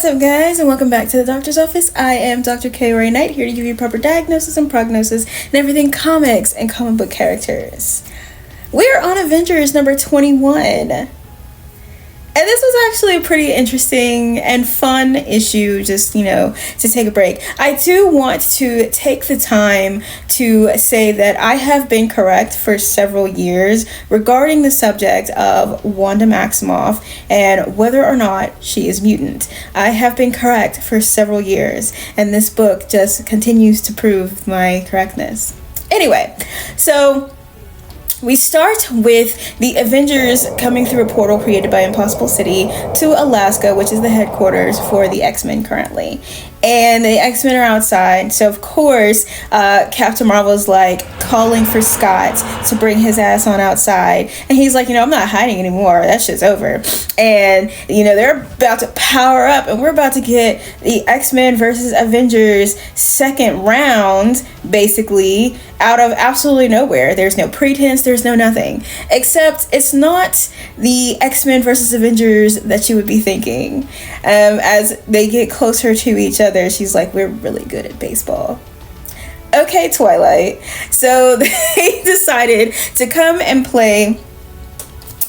What's up, guys, and welcome back to the doctor's office. I am Dr. K. Knight, here to give you proper diagnosis and prognosis and everything comics and comic book characters. We're on Avengers number 21. And this was actually a pretty interesting and fun issue, just, to take a break. I do want to take the time to say that I have been correct for several years regarding the subject of Wanda Maximoff and whether or not she is mutant. I have been correct for several years, and this book just continues to prove my correctness. Anyway, so we start with the Avengers coming through a portal created by Impossible City to Alaska, which is the headquarters for the Xmen currently. And the Xmen are outside, so of course, Captain Marvel's like calling for Scott to bring his ass on outside. And he's like, I'm not hiding anymore. That shit's over. And, they're about to power up, and we're about to get the X-Men versus Avengers second round, basically, out of absolutely nowhere. There's no pretense, there's no nothing. Except it's not the X-Men versus Avengers that you would be thinking. As they get closer to each other, she's like, we're really good at baseball. Okay, Twilight. So they decided to come and play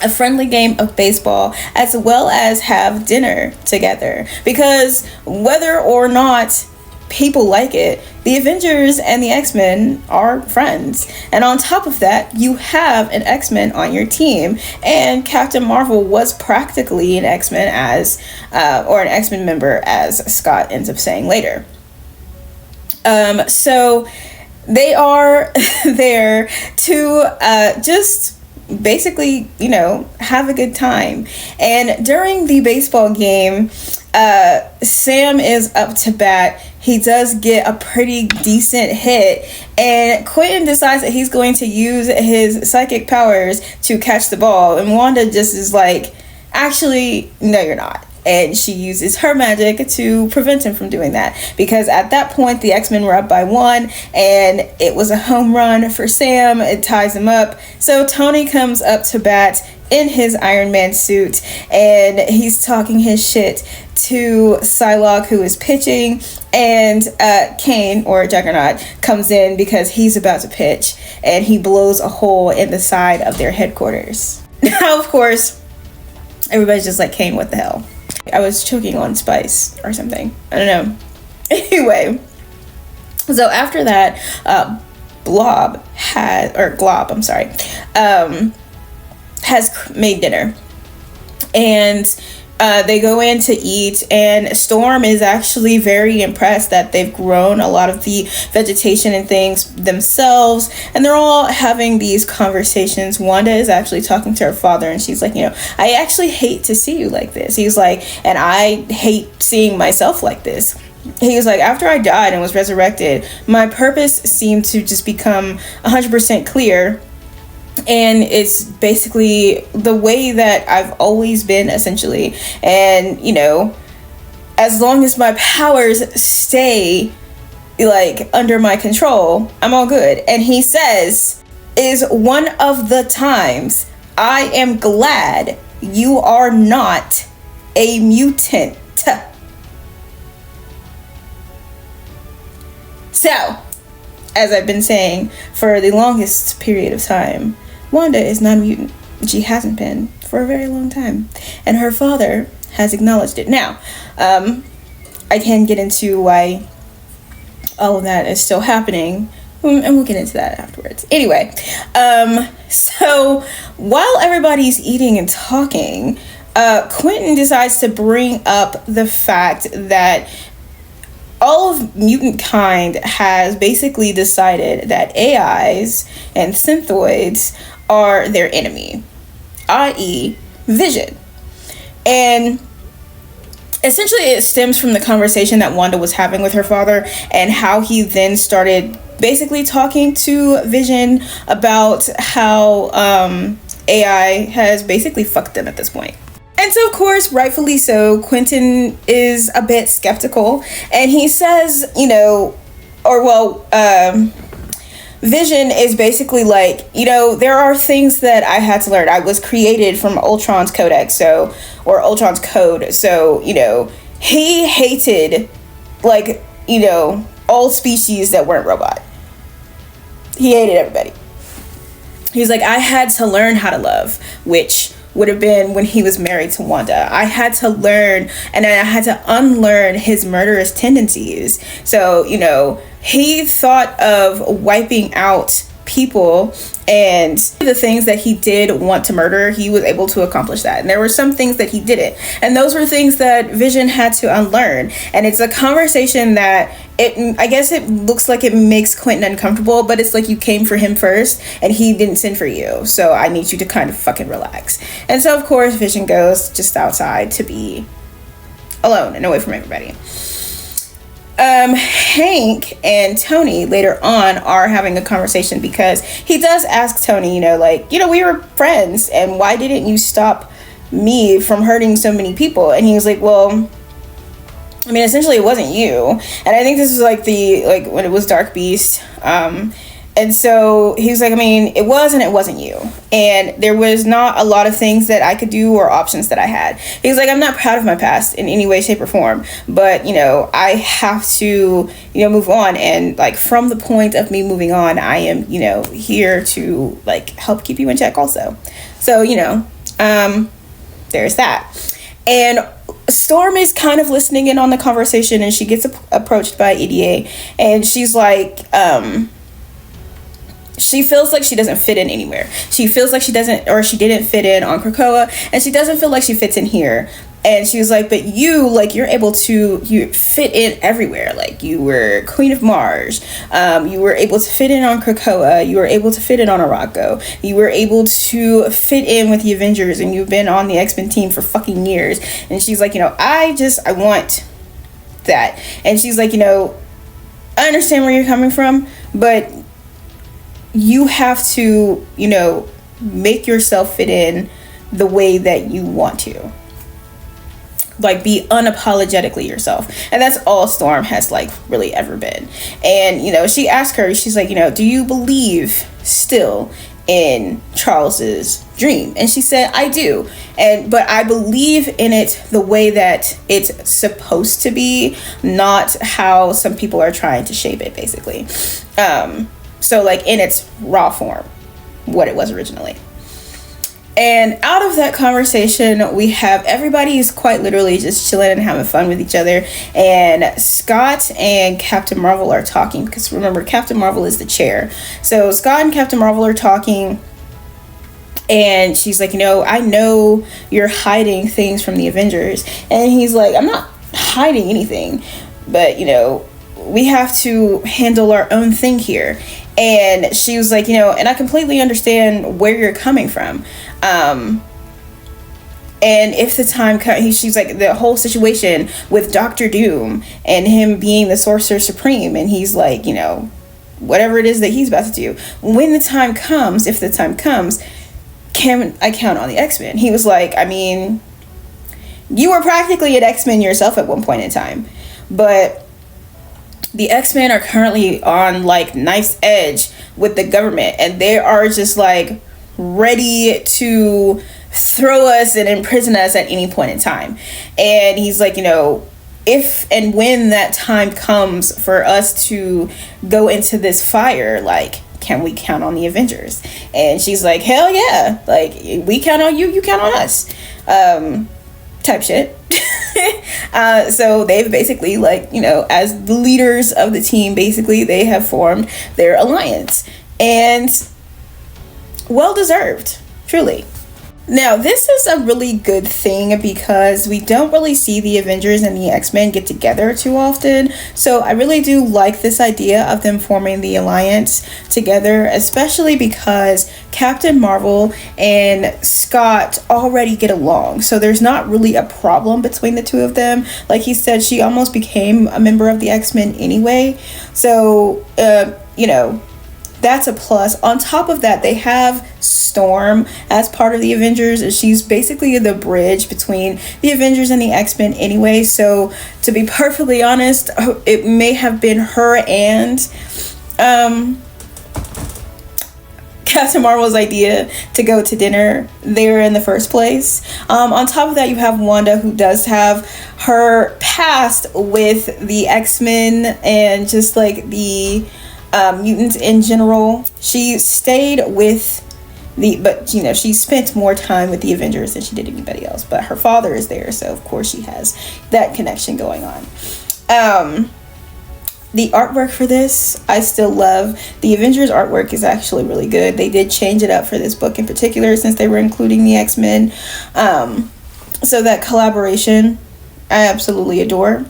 a friendly game of baseball as well as have dinner together. Because whether or not people like it, the Avengers and the X-Men are friends. And on top of that, you have an X-Men on your team. And Captain Marvel was practically an X-Men or an X-Men member, as Scott ends up saying later. So they are there to just basically, have a good time. And during the baseball game, Sam is up to bat. He does get a pretty decent hit, and Quentin decides that he's going to use his psychic powers to catch the ball, and Wanda just is like, actually, no, you're not. And she uses her magic to prevent him from doing that, because at that point the X-Men were up by 1 and it was a home run for Sam. It ties him up. So Tony comes up to bat in his Iron Man suit, and he's talking his shit to Psylocke, who is pitching, and Kane, or Juggernaut, comes in because he's about to pitch, and he blows a hole in the side of their headquarters. Now, of course, everybody's just like, Kane, what the hell? I was choking on spice or something. I don't know. Anyway, so after that, Glob, has made dinner. And they go in to eat, and Storm is actually very impressed that they've grown a lot of the vegetation and things themselves, and they're all having these conversations. Wanda is actually talking to her father, and she's like, I actually hate to see you like this. He's like, and I hate seeing myself like this. He was like, after I died and was resurrected, my purpose seemed to just become 100% clear. And it's basically the way that I've always been, essentially. And, as long as my powers stay, under my control, I'm all good. And he says, is one of the times I am glad you are not a mutant. So, as I've been saying for the longest period of time, Wanda is not a mutant. She hasn't been for a very long time. And her father has acknowledged it. Now, I can get into why all of that is still happening, and we'll get into that afterwards. Anyway, so while everybody's eating and talking, Quentin decides to bring up the fact that all of mutant kind has basically decided that AIs and synthoids are their enemy, i.e. Vision. And essentially it stems from the conversation that Wanda was having with her father, and how he then started basically talking to Vision about how AI has basically fucked them at this point. And so, of course, rightfully so, Quentin is a bit skeptical, and he says, Vision is basically like, there are things that I had to learn. I was created from Ultron's codex, or Ultron's code, so, he hated, like, you know, all species that weren't robot. He hated everybody. He's like, I had to learn how to love, which would have been when he was married to Wanda. I had to learn, and then I had to unlearn his murderous tendencies. So, you know, he thought of wiping out people, and the things that he did want to murder, he was able to accomplish that. And there were some things that he didn't, and those were things that Vision had to unlearn. And it's a conversation that I guess it looks like it makes Quentin uncomfortable, but it's like you came for him first and he didn't send for you, so I need you to kind of fucking relax. And so of course Vision goes just outside to be alone and away from everybody. Hank and Tony later on are having a conversation, because he does ask Tony, you know, like, you know, we were friends, and why didn't you stop me from hurting so many people? And he was like, well, I mean, essentially it wasn't you. And I think this is like when it was Dark Beast. And so he was like, I mean, it was and it wasn't you. And there was not a lot of things that I could do or options that I had. He was like, I'm not proud of my past in any way, shape, or form. But, you know, I have to, you know, move on. And, like, from the point of me moving on, I am, you know, here to, like, help keep you in check also. So, you know, there's that. And Storm is kind of listening in on the conversation, and she gets approached by EDA. And she's like, she feels like she doesn't fit in anywhere. She feels like she didn't fit in on Krakoa, and she doesn't feel like she fits in here. And she was like, but you fit in everywhere. Like, you were Queen of Mars. You were able to fit in on Krakoa. You were able to fit in on Arakko. You were able to fit in with the Avengers, and you've been on the X-Men team for fucking years. And she's like, you know, I want that. And she's like, you know, I understand where you're coming from, but you have to, you know, make yourself fit in the way that you want to. Like, be unapologetically yourself. And that's all Storm has, like, really ever been. And, you know, she asked her, she's like, you know, do you believe still in Charles's dream? And she said, I do. But I believe in it the way that it's supposed to be, not how some people are trying to shape it, basically. So, like, in its raw form, what it was originally. And out of that conversation, we have everybody's quite literally just chilling and having fun with each other. And Scott and Captain Marvel are talking, because remember, Captain Marvel is the chair. So Scott and Captain Marvel are talking, and she's like, you know, I know you're hiding things from the Avengers. And he's like, I'm not hiding anything, but, you know, we have to handle our own thing here. And she was like, you know, and I completely understand where you're coming from. And if the time comes, she's like, the whole situation with Doctor Doom and him being the Sorcerer Supreme, and he's like, you know, whatever it is that he's about to do, when the time comes, if the time comes, can I count on the X-Men? He was like, I mean, you were practically an X-Men yourself at one point in time, but the X-Men are currently on, like, knife's edge with the government, and they are just, like, ready to throw us and imprison us at any point in time. And he's like, you know, if and when that time comes for us to go into this fire, like, can we count on the Avengers? And she's like, hell yeah, like, we count on you, you count on us, type shit. So they've basically, like, you know, as the leaders of the team, basically they have formed their alliance, and well deserved, truly. Now, this is a really good thing, because we don't really see the Avengers and the X-Men get together too often. So I really do like this idea of them forming the alliance together, especially because Captain Marvel and Scott already get along. So there's not really a problem between the two of them. Like he said, she almost became a member of the X-Men anyway. So, you know, that's a plus. On top of that, they have Storm as part of the Avengers, and she's basically the bridge between the Avengers and the X-Men anyway. So to be perfectly honest, it may have been her and Captain Marvel's idea to go to dinner there in the first place. On top of that, you have Wanda, who does have her past with the X-Men and just like the mutants in general. She stayed with but you know, she spent more time with the Avengers than she did anybody else, but her father is there, so of course she has that connection going on. The artwork for this, I still love. The Avengers artwork is actually really good. They did change it up for this book in particular since they were including the X-Men. So that collaboration, I absolutely adore.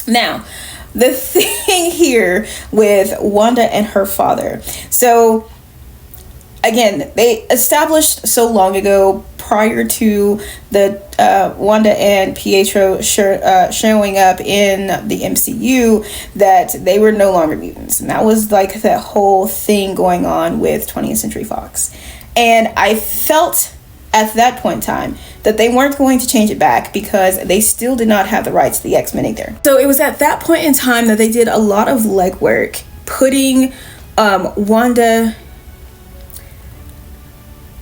Now, the thing here with Wanda and her father. So, again, they established so long ago, prior to the Wanda and Pietro showing up in the MCU, that they were no longer mutants. And that was like that whole thing going on with 20th Century Fox. And I felt at that point in time that they weren't going to change it back because they still did not have the rights to the X-Men either. So it was at that point in time that they did a lot of legwork, putting Wanda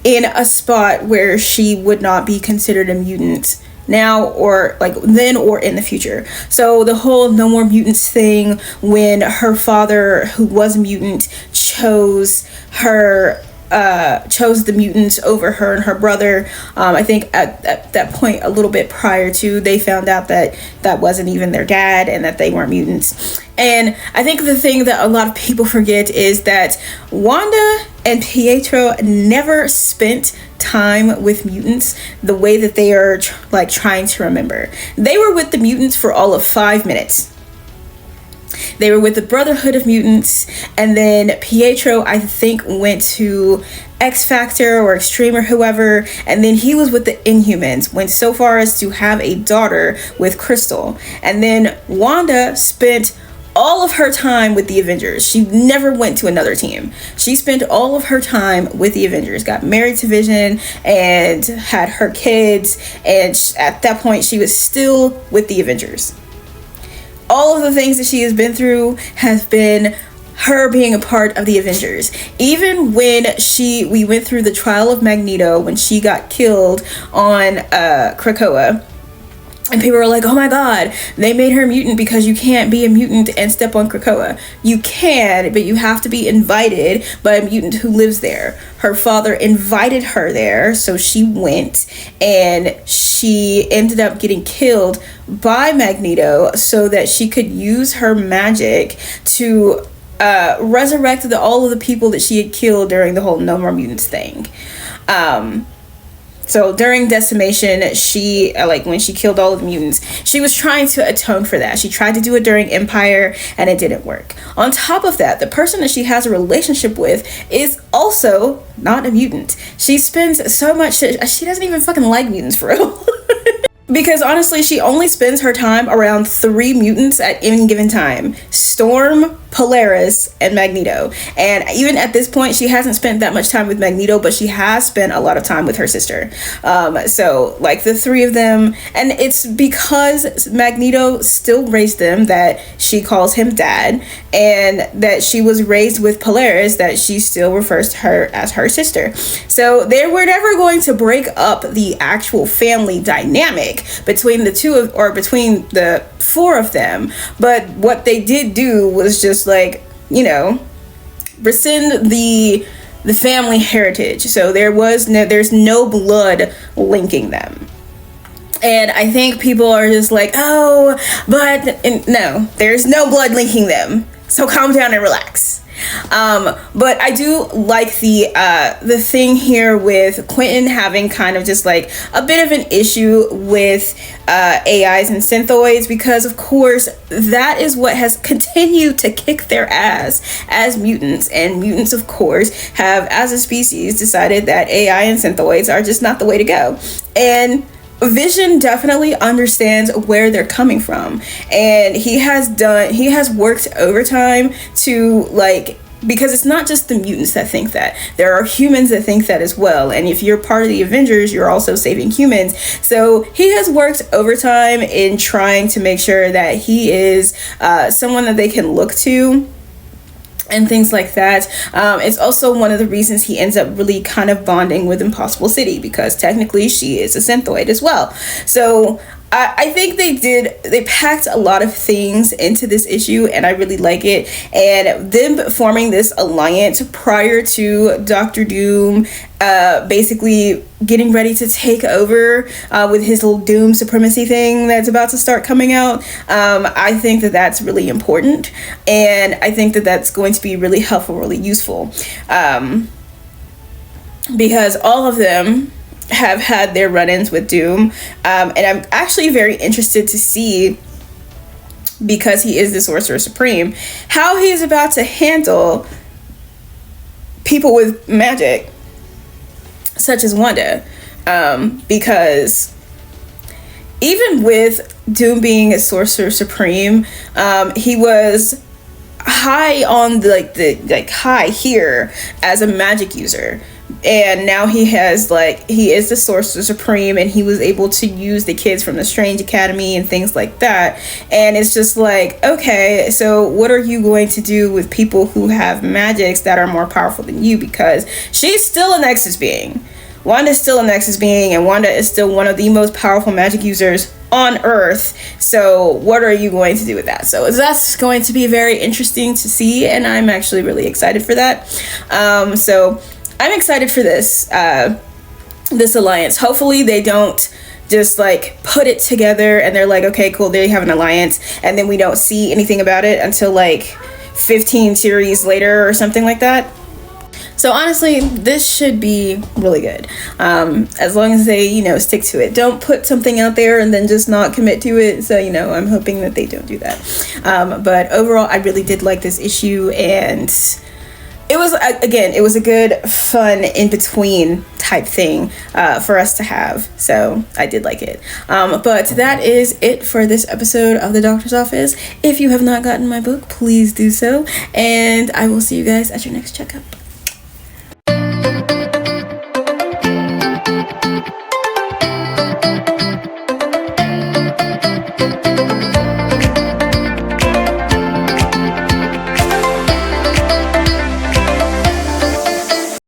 in a spot where she would not be considered a mutant now, or like then or in the future. So the whole no more mutants thing, when her father, who was a mutant, chose the mutants over her and her brother. I think at that point, a little bit prior to, they found out that that wasn't even their dad and that they weren't mutants. And I think the thing that a lot of people forget is that Wanda and Pietro never spent time with mutants the way that they are like trying to remember. They were with the mutants for all of 5 minutes. They were with the Brotherhood of Mutants, and then Pietro, I think, went to X Factor or Extreme or whoever, and then he was with the Inhumans, went so far as to have a daughter with Crystal. And then Wanda spent all of her time with the Avengers. She never went to another team. She spent all of her time with the Avengers, got married to Vision and had her kids, and at that point she was still with the Avengers. All of the things that she has been through has been her being a part of the Avengers. Even when we went through the trial of Magneto, when she got killed on Krakoa, and people were like, oh my god, they made her a mutant because you can't be a mutant and step on Krakoa. You can, but you have to be invited by a mutant who lives there. Her father invited her there, so she went, and she ended up getting killed by Magneto so that she could use her magic to resurrect all of the people that she had killed during the whole No More Mutants thing. So during Decimation, she, when she killed all of the mutants, she was trying to atone for that. She tried to do it during Empire, and it didn't work. On top of that, the person that she has a relationship with is also not a mutant. She spends so much, she doesn't even fucking like mutants for real. Because honestly, she only spends her time around 3 mutants at any given time. Storm, Polaris, and Magneto. And even at this point, she hasn't spent that much time with Magneto, but she has spent a lot of time with her sister. So like the 3 of them, and it's because Magneto still raised them that she calls him dad, and that she was raised with Polaris that she still refers to her as her sister. So they were never going to break up the actual family dynamic between the between the 4 of them. But what they did do was just rescind the family heritage. So there's no blood linking them. And I think people are just like, oh, but no, there's no blood linking them. So calm down and relax. But I do like the thing here with Quentin having kind of just like a bit of an issue with AIs and synthoids, because of course that is what has continued to kick their ass as mutants, and mutants of course have as a species decided that AI and synthoids are just not the way to go. And Vision definitely understands where they're coming from, and he has worked overtime to because it's not just the mutants that think that. There are humans that think that as well, and if you're part of the Avengers, you're also saving humans. So he has worked overtime in trying to make sure that he is someone that they can look to and things like that. It's also one of the reasons he ends up really kind of bonding with Impossible City, because technically she is a synthoid as well. So I think they packed a lot of things into this issue, and I really like it. And them forming this alliance prior to Doctor Doom basically getting ready to take over with his little Doom supremacy thing that's about to start coming out. I think that that's really important, and I think that that's going to be really helpful, really useful, because all of them have had their run-ins with Doom, and I'm actually very interested to see, because he is the Sorcerer Supreme, how he is about to handle people with magic such as Wanda, because even with Doom being a Sorcerer Supreme, he was high on the high here as a magic user, and now he is the Sorcerer Supreme, and he was able to use the kids from the Strange Academy and things like that. And it's just like, okay, so what are you going to do with people who have magics that are more powerful than you? Because she's still a Nexus being. Wanda's still a Nexus being, and Wanda is still one of the most powerful magic users on Earth. So what are you going to do with that? So that's going to be very interesting to see, and I'm actually really excited for that. So I'm excited for this alliance. Hopefully they don't just like put it together and they're like, okay, cool, they have an alliance, and then we don't see anything about it until like 15 series later or something like that. So honestly, this should be really good, as long as they, stick to it. Don't put something out there and then just not commit to it. So, I'm hoping that they don't do that. But overall, I really did like this issue, and it was a good, fun, in-between type thing for us to have. So I did like it. But that is it for this episode of The Doctor's Office. If you have not gotten my book, please do so. And I will see you guys at your next checkup.